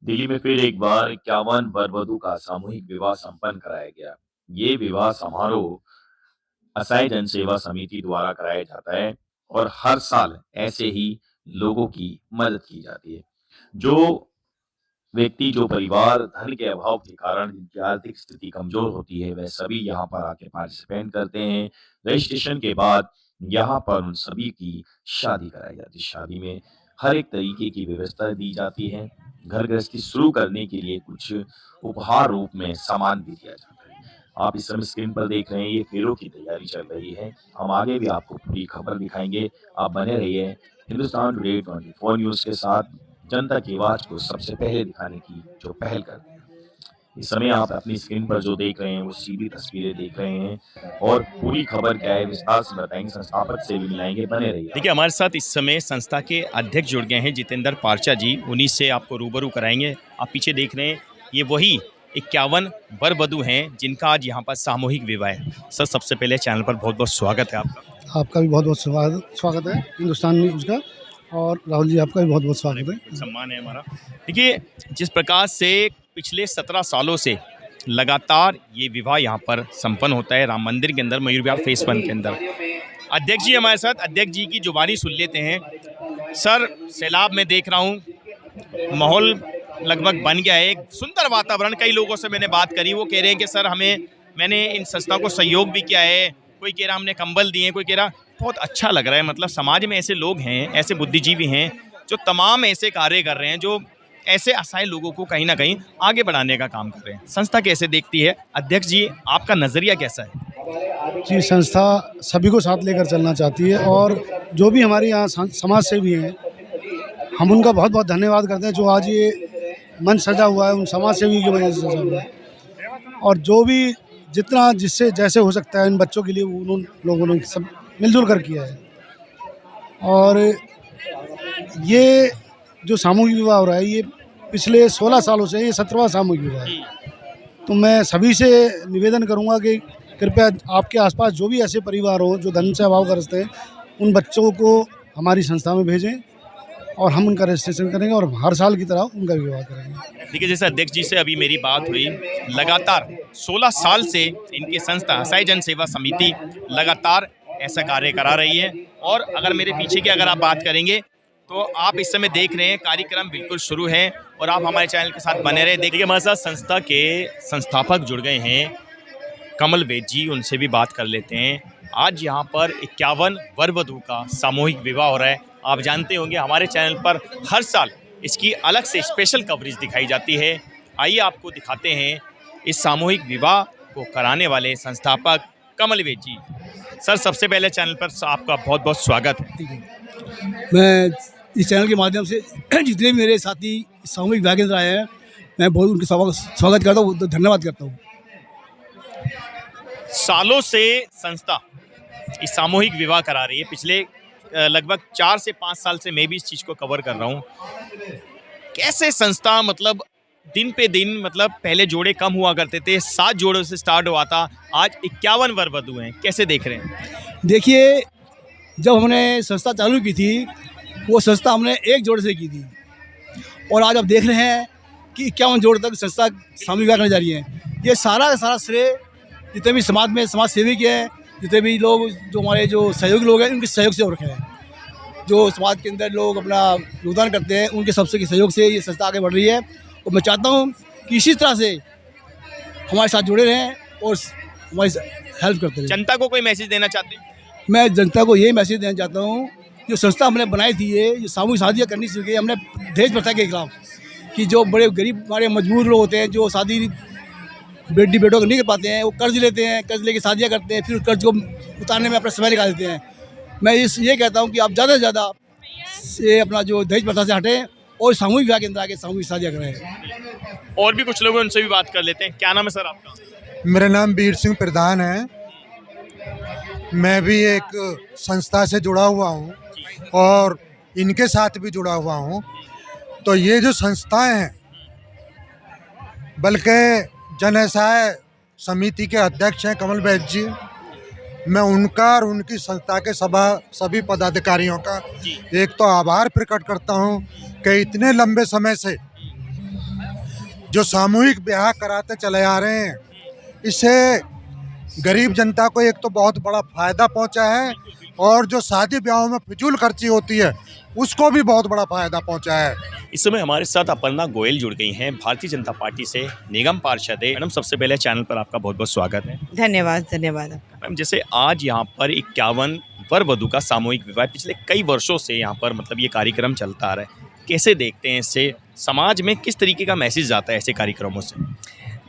दिल्ली में फिर एक बार 51 वर-वधू का सामूहिक विवाह संपन्न कराया गया। ये विवाह समारोह असहाय जन सेवा समिति द्वारा कराया जाता है और हर साल ऐसे ही लोगों की मदद की जाती है। जो व्यक्ति, जो परिवार धन के अभाव के कारण जिनकी आर्थिक स्थिति कमजोर होती है, वह सभी यहाँ पर आके पार्टिसिपेट करते हैं। रजिस्ट्रेशन के बाद यहाँ पर उन सभी की शादी कराई जाती है। शादी में हर एक तरीके की व्यवस्था दी जाती है। घर गृहस्थी शुरू करने के लिए कुछ उपहार रूप में सामान भी दिया जाता है। आप इस समय स्क्रीन पर देख रहे हैं, ये फेरों की तैयारी चल रही है। हम आगे भी आपको पूरी खबर दिखाएंगे। आप बने रहिए हिंदुस्तान टुडे 24 न्यूज़ के साथ, जनता की आवाज़ को सबसे पहले दिखाने की जो पहल करते हैं। इस समय आप अपनी स्क्रीन पर जो देख रहे हैं, वो सीधी तस्वीरें देख रहे हैं और पूरी खबर क्या है विस्तार से बताएंगे, संस्थापक से भी मिलाएंगे, बने रहिए। देखिए, हमारे साथ इस समय संस्था के अध्यक्ष जुड़ गए हैं, जितेंद्र पारचा जी। उन्हीं से आपको रूबरू कराएंगे। आप पीछे देख रहे हैं, ये वही 51 वर वधू हैं जिनका आज यहाँ पर सामूहिक विवाह है। सर, सबसे पहले चैनल पर बहुत बहुत स्वागत है आपका। आपका भी बहुत बहुत स्वागत है हिंदुस्तान न्यूज़ का, और राहुल जी आपका भी बहुत बहुत स्वागत है। सम्मान है हमारा। देखिए, जिस प्रकार से पिछले 17 सालों से लगातार ये विवाह यहाँ पर संपन्न होता है राम मंदिर के अंदर, मयूर विहार फेस 1 के अंदर। अध्यक्ष जी हमारे साथ, अध्यक्ष जी की जुबानी सुन लेते हैं। सर, सैलाब में देख रहा हूँ, माहौल लगभग बन गया है, एक सुंदर वातावरण। कई लोगों से मैंने बात करी, वो कह रहे हैं कि सर मैंने इन संस्थाओं को सहयोग भी किया है। कोई कह रहा हमने कंबल दिए, कोई कह रहा बहुत अच्छा लग रहा है। मतलब समाज में ऐसे लोग हैं, ऐसे बुद्धिजीवी हैं जो तमाम ऐसे कार्य कर रहे हैं, जो ऐसे असहाय लोगों को कहीं ना कहीं आगे बढ़ाने का काम कर रहे हैं। संस्था कैसे देखती है? अध्यक्ष जी, आपका नज़रिया कैसा है? जी, संस्था सभी को साथ लेकर चलना चाहती है, और जो भी हमारे यहाँ समाज सेवी हैं, हम उनका बहुत बहुत धन्यवाद करते हैं। जो आज ये मंच सजा हुआ है, उन समाज सेवी की वजह से सजा हुआ है। और जो भी जितना जिससे जैसे हो सकता है, इन बच्चों के लिए उन लोगों ने सब मिलजुल कर किया है। और ये जो सामूहिक विवाह हो रहा है, ये पिछले 16 सालों से ये 17वां सामूहिक विवाह है। तो मैं सभी से निवेदन करूंगा कि कृपया आपके आसपास जो भी ऐसे परिवार हो जो धन से अभावग्रस्त हैं, उन बच्चों को हमारी संस्था में भेजें और हम उनका रजिस्ट्रेशन करेंगे और हर साल की तरह उनका विवाह करेंगे। देखिए, जैसे अध्यक्ष जी से अभी मेरी बात हुई, लगातार 16 साल से इनकी संस्था असहाय जन सेवा समिति लगातार ऐसा कार्य करा रही है। और अगर मेरे पीछे की अगर आप बात करेंगे तो आप इस समय देख रहे हैं कार्यक्रम बिल्कुल शुरू है, और आप हमारे चैनल के साथ बने रहे। देखिए, हमारे साथ संस्था के संस्थापक जुड़ गए हैं, कमल वेद जी। उनसे भी बात कर लेते हैं। आज यहाँ पर 51 वर वधू का सामूहिक विवाह हो रहा है। आप जानते होंगे हमारे चैनल पर हर साल इसकी अलग से स्पेशल कवरेज दिखाई जाती है। आइए आपको दिखाते हैं इस सामूहिक विवाह को कराने वाले संस्थापक कमल वेद जी। सर, सबसे पहले चैनल पर आपका बहुत बहुत स्वागत है। मैं इस चैनल के माध्यम से जितने भी मेरे साथी सामूहिक विवाह के अंदर आए हैं, मैं बहुत उनके स्वागत करता हूँ, धन्यवाद करता हूँ। सालों से संस्था इस सामूहिक विवाह करा रही है। पिछले लगभग 4 से 5 साल से मैं भी इस चीज़ को कवर कर रहा हूँ। कैसे संस्था, मतलब दिन पे दिन, मतलब पहले जोड़े कम हुआ करते थे, 7 जोड़ों से स्टार्ट हुआ था, आज 51 वर वधू हैं। कैसे देख रहे हैं? देखिए, जब हमने संस्था चालू की थी, वो संस्था हमने एक जोड़े से की थी, और आज आप देख रहे हैं कि 51 जोड़ तक संस्था सामूहिक विवाह करने जा रही है। ये सारा का सारा श्रेय जितने भी समाज में समाज सेवी के हैं, जितने भी लोग जो हमारे जो सहयोगी लोग हैं, उनके सहयोग से हो रखे हैं। जो समाज के अंदर लोग अपना योगदान करते हैं, उनके सबसे के सहयोग से ये संस्था आगे बढ़ रही है। और मैं चाहता हूँ कि इसी तरह से हमारे साथ जुड़े रहें और हमारी हेल्प करते रहें। जनता को कोई मैसेज देना चाहते हैं? मैं जनता को यही मैसेज देना चाहता हूँ, जो संस्था हमने बनाई थी, ये सामूहिक शादियाँ करनी चाहिए। हमने दहेज प्रथा के खिलाफ, कि जो बड़े गरीब हमारे मजबूर लोग होते हैं, जो शादी बेटी बेटों को नहीं कर पाते हैं, वो कर्ज लेते हैं, कर्ज लेके शादियाँ करते हैं, फिर कर्ज को उतारने में अपना समय निकाल देते हैं। मैं ये कहता हूँ कि आप ज़्यादा से ज़्यादा से अपना जो दहेज प्रथा से हटें और सामूहिक विवाह के अंदर आके सामूहिक शादियाँ करें। और भी कुछ लोग हैं, उनसे भी बात कर लेते हैं। क्या नाम है सर आपका? मेरा नाम वीर सिंह प्रधान है। मैं भी एक संस्था से जुड़ा हुआ हूँ और इनके साथ भी जुड़ा हुआ हूँ। तो ये जो संस्थाएं हैं, बल्कि जन असहाय समिति के अध्यक्ष हैं कमल वैद्य जी, मैं उनका और उनकी संस्था के सभी पदाधिकारियों का एक तो आभार प्रकट करता हूं कि इतने लंबे समय से जो सामूहिक ब्याह कराते चले आ रहे हैं, इससे गरीब जनता को एक तो बहुत बड़ा फ़ायदा पहुंचा है, और जो शादी ब्याहों में फिजूल खर्ची होती है उसको भी बहुत बड़ा फ़ायदा पहुंचा है। इस समय हमारे साथ अपर्णा गोयल जुड़ गई हैं, भारतीय जनता पार्टी से निगम पार्षद है। मैडम, सबसे पहले चैनल पर आपका बहुत बहुत स्वागत है। धन्यवाद धन्यवाद। मैम, जैसे आज यहाँ पर 51 वर वधू का सामूहिक विवाह पिछले कई वर्षों से यहाँ पर मतलब ये कार्यक्रम चलता आ रहा है, कैसे देखते हैं इससे समाज में किस तरीके का मैसेज जाता है ऐसे कार्यक्रमों से?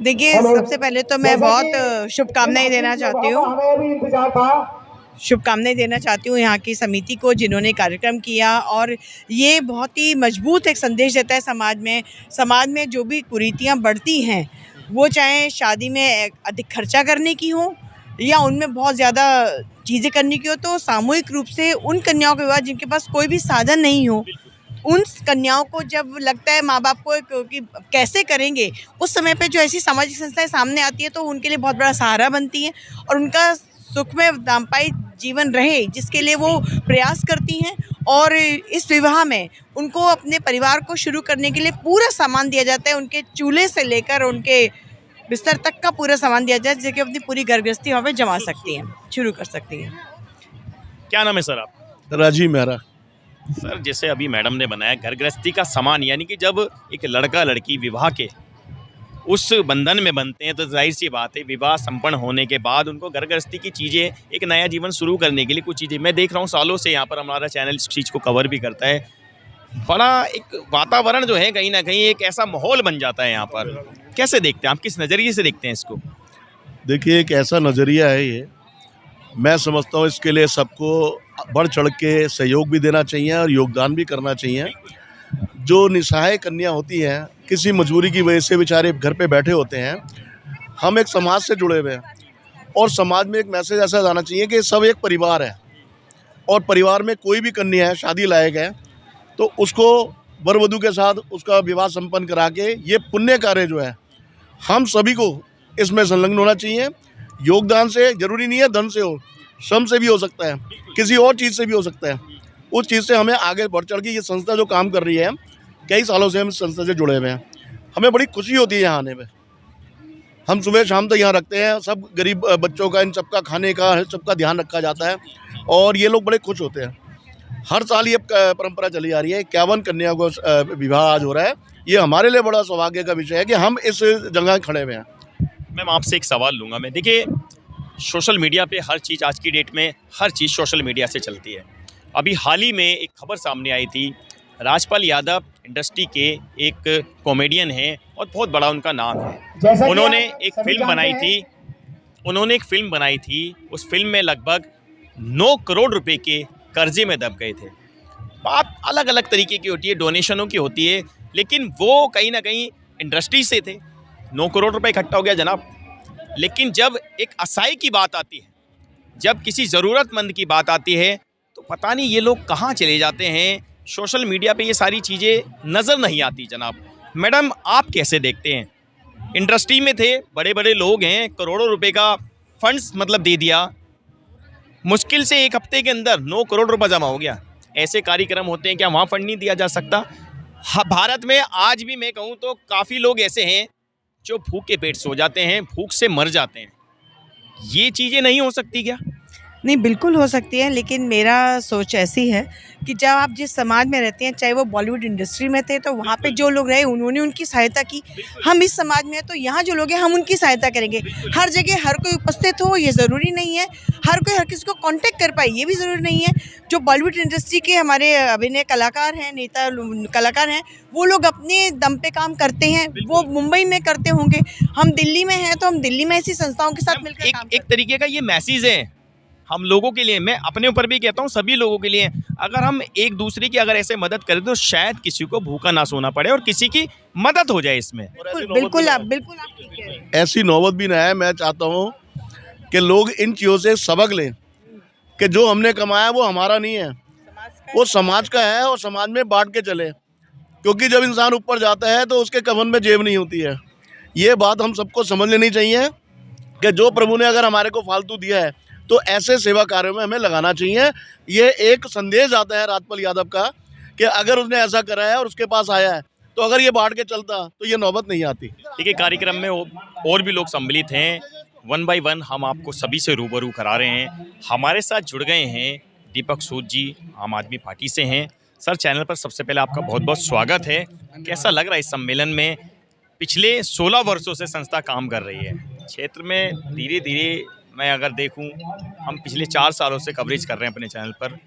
देखिए, सबसे पहले तो मैं बहुत शुभकामनाएं देना चाहती हूँ यहाँ की समिति को, जिन्होंने कार्यक्रम किया, और ये बहुत ही मजबूत एक संदेश देता है समाज में जो भी कुरीतियाँ बढ़ती हैं, वो चाहे शादी में अधिक खर्चा करने की हो या उनमें बहुत ज़्यादा चीज़ें करने की हो, तो सामूहिक रूप से उन कन्याओं के विवाह जिनके पास कोई भी साधन नहीं हो, उन कन्याओं को जब लगता है माँ बाप को कि कैसे करेंगे, उस समय पे जो ऐसी सामाजिक संस्थाएं सामने आती है तो उनके लिए बहुत बड़ा सहारा बनती हैं और उनका सुख में दाम्पत्य जीवन रहे, जिसके लिए वो प्रयास करती हैं। और इस विवाह में उनको अपने परिवार को शुरू करने के लिए पूरा सामान दिया जाता है, उनके चूल्हे से लेकर उनके बिस्तर तक का पूरा सामान दिया जाए, जिससे कि अपनी पूरी घर गृहस्थी वहाँ पे जमा सकती हैं, शुरू कर सकती हैं। क्या नाम है सर आप? राजीव मेहरा। सर, जैसे अभी मैडम ने बनाया घर गृहस्थी का सामान, यानी कि जब एक लड़का लड़की विवाह के उस बंधन में बनते हैं तो जाहिर सी बात है विवाह संपन्न होने के बाद उनको घर गृहस्थी की चीज़ें, एक नया जीवन शुरू करने के लिए कुछ चीज़ें, मैं देख रहा हूँ सालों से यहाँ पर हमारा चैनल इस चीज़ को कवर भी करता है, बड़ा एक वातावरण जो है कहीं ना कहीं एक ऐसा माहौल बन जाता है यहाँ पर। कैसे देखते हैं आप, किस नज़रिए से देखते हैं इसको? देखिए, एक ऐसा नज़रिया है ये, मैं समझता हूँ इसके लिए सबको बढ़ चढ़ के सहयोग भी देना चाहिए और योगदान भी करना चाहिए। जो निसहाय कन्या होती हैं, किसी मजबूरी की वजह से बेचारे घर पे बैठे होते हैं, हम एक समाज से जुड़े हुए हैं और समाज में एक मैसेज ऐसा जाना चाहिए कि सब एक परिवार है और परिवार में कोई भी कन्या है, शादी लायक है, तो उसको वर वधू के साथ उसका विवाह संपन्न करा के ये पुण्य कार्य जो है हम सभी को इसमें संलग्न होना चाहिए। योगदान से जरूरी नहीं है धन से हो, श्रम से भी हो सकता है, किसी और चीज़ से भी हो सकता है। उस चीज़ से हमें आगे बढ़ चढ़ के ये संस्था जो काम कर रही है, कई सालों से हम इस संस्था से जुड़े हुए हैं, हमें बड़ी खुशी होती है यहाँ आने में। हम सुबह शाम तक यहाँ रखते हैं, सब गरीब बच्चों का, इन सबका खाने का, सबका ध्यान रखा जाता है और ये लोग बड़े खुश होते हैं। हर साल ये परंपरा चली आ रही है। 51 कन्याओं को विवाह आज हो रहा है, ये हमारे लिए बड़ा सौभाग्य का विषय है कि हम इस जगह खड़े हुए हैं। मैम, आपसे एक सवाल लूँगा मैं। देखिए, सोशल मीडिया पे हर चीज़ आज की डेट में हर चीज़ सोशल मीडिया से चलती है। अभी हाल ही में एक खबर सामने आई थी, राजपाल यादव इंडस्ट्री के एक कॉमेडियन हैं और बहुत बड़ा उनका नाम है। उन्होंने एक फिल्म बनाई थी, उस फिल्म में लगभग 9 करोड़ रुपए के कर्जे में दब गए थे। बात अलग अलग तरीके की होती है, डोनेशनों की होती है, लेकिन वो कहीं ना कहीं इंडस्ट्री से थे। 9 करोड़ रुपए इकट्ठा हो गया जनाब, लेकिन जब एक असहाय की बात आती है, जब किसी ज़रूरतमंद की बात आती है, तो पता नहीं ये लोग कहाँ चले जाते हैं। सोशल मीडिया पे ये सारी चीज़ें नज़र नहीं आती जनाब। मैडम, आप कैसे देखते हैं? इंडस्ट्री में थे, बड़े बड़े लोग हैं, करोड़ों रुपए का फंड्स मतलब दे दिया, मुश्किल से एक हफ्ते के अंदर 9 करोड़ रुपए जमा हो गया। ऐसे कार्यक्रम होते हैं, क्या वहाँ फंड नहीं दिया जा सकता? हाँ, भारत में आज भी मैं कहूँ तो काफ़ी लोग ऐसे हैं जो भूख के पेट सो जाते हैं, भूख से मर जाते हैं। ये चीज़ें नहीं हो सकती क्या? नहीं, बिल्कुल हो सकती है, लेकिन मेरा सोच ऐसी है कि जब आप जिस समाज में रहते हैं, चाहे वो बॉलीवुड इंडस्ट्री में थे तो वहाँ पे जो लोग रहे उन्होंने उनकी सहायता की, हम इस समाज में हैं तो यहाँ जो लोग हैं हम उनकी सहायता करेंगे। हर जगह हर कोई उपस्थित हो ये ज़रूरी नहीं है, हर कोई हर किसी को कांटेक्ट कर पाए ये भी ज़रूरी नहीं है। जो बॉलीवुड इंडस्ट्री के हमारे अभिनय कलाकार हैं, नेता कलाकार हैं, वो लोग अपने दम पे काम करते हैं, वो मुंबई में करते होंगे, हम दिल्ली में हैं तो हम दिल्ली में ऐसी संस्थाओं के साथ मिलकर एक तरीके का ये मैसेज है हम लोगों के लिए, मैं अपने ऊपर भी कहता हूँ, सभी लोगों के लिए। अगर हम एक दूसरे की अगर ऐसे मदद करें तो शायद किसी को भूखा ना सोना पड़े और किसी की मदद हो जाए इसमें। बिल्कुल आप ठीक कह रहे हैं। ऐसी नौबत भी ना है। मैं चाहता हूँ कि लोग इन चीज़ों से सबक लें कि जो हमने कमाया वो हमारा नहीं है, वो समाज का है और समाज में बांट के चले, क्योंकि जब इंसान ऊपर जाता है तो उसके कफन में जेब नहीं होती है। ये बात हम सबको समझ लेनी चाहिए कि जो प्रभु ने अगर हमारे को फालतू दिया है तो ऐसे सेवा कार्यों में हमें लगाना चाहिए। ये एक संदेश आता है राजपाल यादव का कि अगर उसने ऐसा करा है और उसके पास आया है तो अगर ये बांट के चलता तो ये नौबत नहीं आती। देखिए, कार्यक्रम में और भी लोग सम्मिलित हैं। 1 बाय 1 हम आपको सभी से रूबरू करा रहे हैं। हमारे साथ जुड़ गए हैं दीपक सूद जी, आम आदमी पार्टी से हैं। सर, चैनल पर सबसे पहले आपका बहुत बहुत स्वागत है। कैसा लग रहा है इस सम्मेलन में? पिछले 16 वर्षों से संस्था काम कर रही है क्षेत्र में। धीरे धीरे मैं अगर देखूं, हम पिछले 4 सालों से कवरेज कर रहे हैं अपने चैनल पर।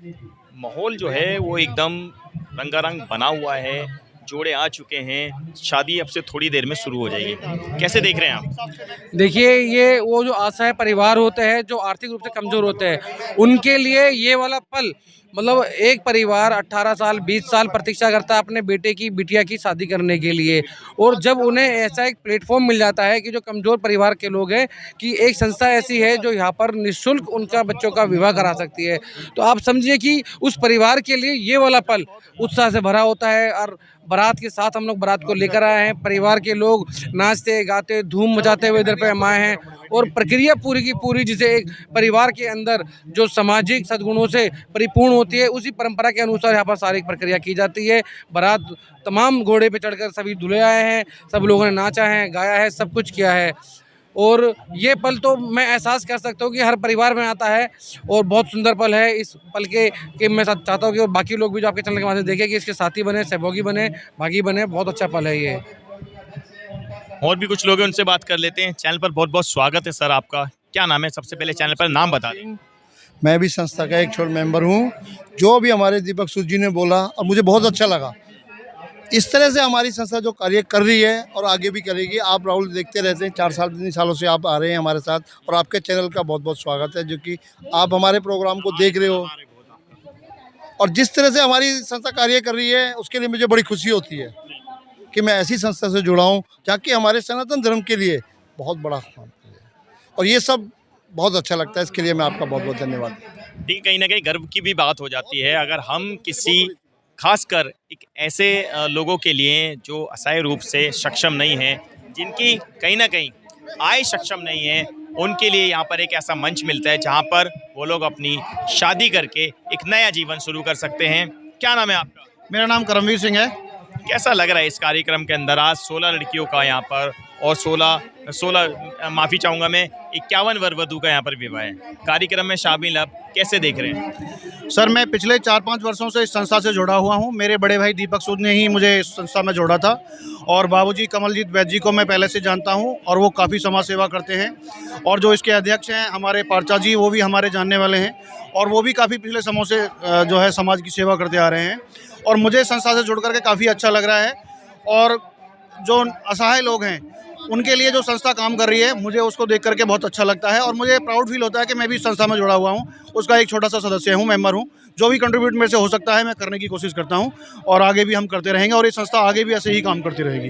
माहौल जो है वो एकदम रंगारंग बना हुआ है, जोड़े आ चुके हैं, शादी अब से थोड़ी देर में शुरू हो जाएगी। कैसे देख रहे हैं आप? देखिए, ये वो जो असहाय परिवार होते हैं, जो आर्थिक रूप से कमज़ोर होते हैं, उनके लिए ये वाला पल, मतलब एक परिवार 18 साल 20 साल प्रतीक्षा करता है अपने बेटे की बिटिया की शादी करने के लिए, और जब उन्हें ऐसा एक प्लेटफॉर्म मिल जाता है कि जो कमज़ोर परिवार के लोग हैं, कि एक संस्था ऐसी है जो यहाँ पर निःशुल्क उनका बच्चों का विवाह करा सकती है, तो आप समझिए कि उस परिवार के लिए ये वाला पल उत्साह से भरा होता है। और बारात के साथ हम लोग बारात को लेकर आए हैं, परिवार के लोग नाचते गाते धूम मचाते हुए इधर पे हम आए हैं, और प्रक्रिया पूरी की पूरी जिसे एक परिवार के अंदर जो सामाजिक सद्गुणों से परिपूर्ण होती है, उसी परंपरा के अनुसार यहाँ पर सारी प्रक्रिया की जाती है। बारात तमाम घोड़े पे चढ़कर सभी दूल्हे आए हैं, सब लोगों ने नाचा है, गाया है, सब कुछ किया है, और ये पल तो मैं एहसास कर सकता हूँ कि हर परिवार में आता है, और बहुत सुंदर पल है। इस पल के मैं चाहता हूँ कि और बाकी लोग भी जो आपके चैनल के माध्यम से देखें कि इसके साथी बने, सहयोगी बने, भागी बने। बहुत अच्छा पल है ये। और भी कुछ लोग हैं, उनसे बात कर लेते हैं। चैनल पर बहुत बहुत स्वागत है सर आपका। क्या नाम है? सबसे पहले चैनल पर नाम बता दें। मैं भी संस्था का एक छोटा मेंबर हूँ। जो भी हमारे दीपक सूद जी ने बोला, और मुझे बहुत अच्छा लगा। इस तरह से हमारी संस्था जो कार्य कर रही है और आगे भी करेगी। आप राहुल देखते रहते हैं, 4 साल 3 सालों से आप आ रहे हैं हमारे साथ, और आपके चैनल का बहुत बहुत स्वागत है, जो कि आप हमारे प्रोग्राम को देख रहे हो, और जिस तरह से हमारी संस्था कार्य कर रही है उसके लिए मुझे बड़ी खुशी होती है कि मैं ऐसी संस्था से जुड़ा हूँ जहाँ कि हमारे सनातन धर्म के लिए बहुत बड़ा काम है, और ये सब बहुत अच्छा लगता है। इसके लिए मैं आपका बहुत बहुत धन्यवाद। ठीक, कहीं ना कहीं गर्व की भी बात हो जाती है अगर हम किसी खासकर एक ऐसे लोगों के लिए जो असहाय रूप से सक्षम नहीं हैं, जिनकी कहीं ना कहीं आय सक्षम नहीं है, उनके लिए यहाँ पर एक ऐसा मंच मिलता है जहाँ पर वो लोग अपनी शादी करके एक नया जीवन शुरू कर सकते हैं। क्या नाम है आपका? मेरा नाम करमवीर सिंह है। कैसा लग रहा है इस कार्यक्रम के अंदर? आज 16 लड़कियों का यहाँ पर, और 51 वर वधू का यहाँ पर विवाह है। कार्यक्रम में शामिल आप कैसे देख रहे हैं? सर, मैं पिछले 4-5 वर्षों से इस संस्था से जुड़ा हुआ हूँ। मेरे बड़े भाई दीपक सूद ने ही मुझे इस संस्था में जोड़ा था, और बाबूजी कमलजीत वैद्य जी को मैं पहले से जानता हूँ, और वो काफ़ी समाज सेवा करते हैं। और जो इसके अध्यक्ष हैं हमारे पार्चा जी, वो भी हमारे जानने वाले हैं, और वो भी काफ़ी पिछले समय से जो है समाज की सेवा करते आ रहे हैं। और मुझे संस्था से जुड़ करके काफ़ी अच्छा लग रहा है, और जो असहाय लोग हैं उनके लिए जो संस्था काम कर रही है, मुझे उसको देख करके बहुत अच्छा लगता है, और मुझे प्राउड फील होता है कि मैं भी इस संस्था में जुड़ा हुआ हूँ, उसका एक छोटा सा सदस्य हूँ, मेंबर हूँ। जो भी कंट्रीब्यूट मेरे से हो सकता है मैं करने की कोशिश करता हूँ, और आगे भी हम करते रहेंगे, और ये संस्था आगे भी ऐसे ही काम करती रहेगी।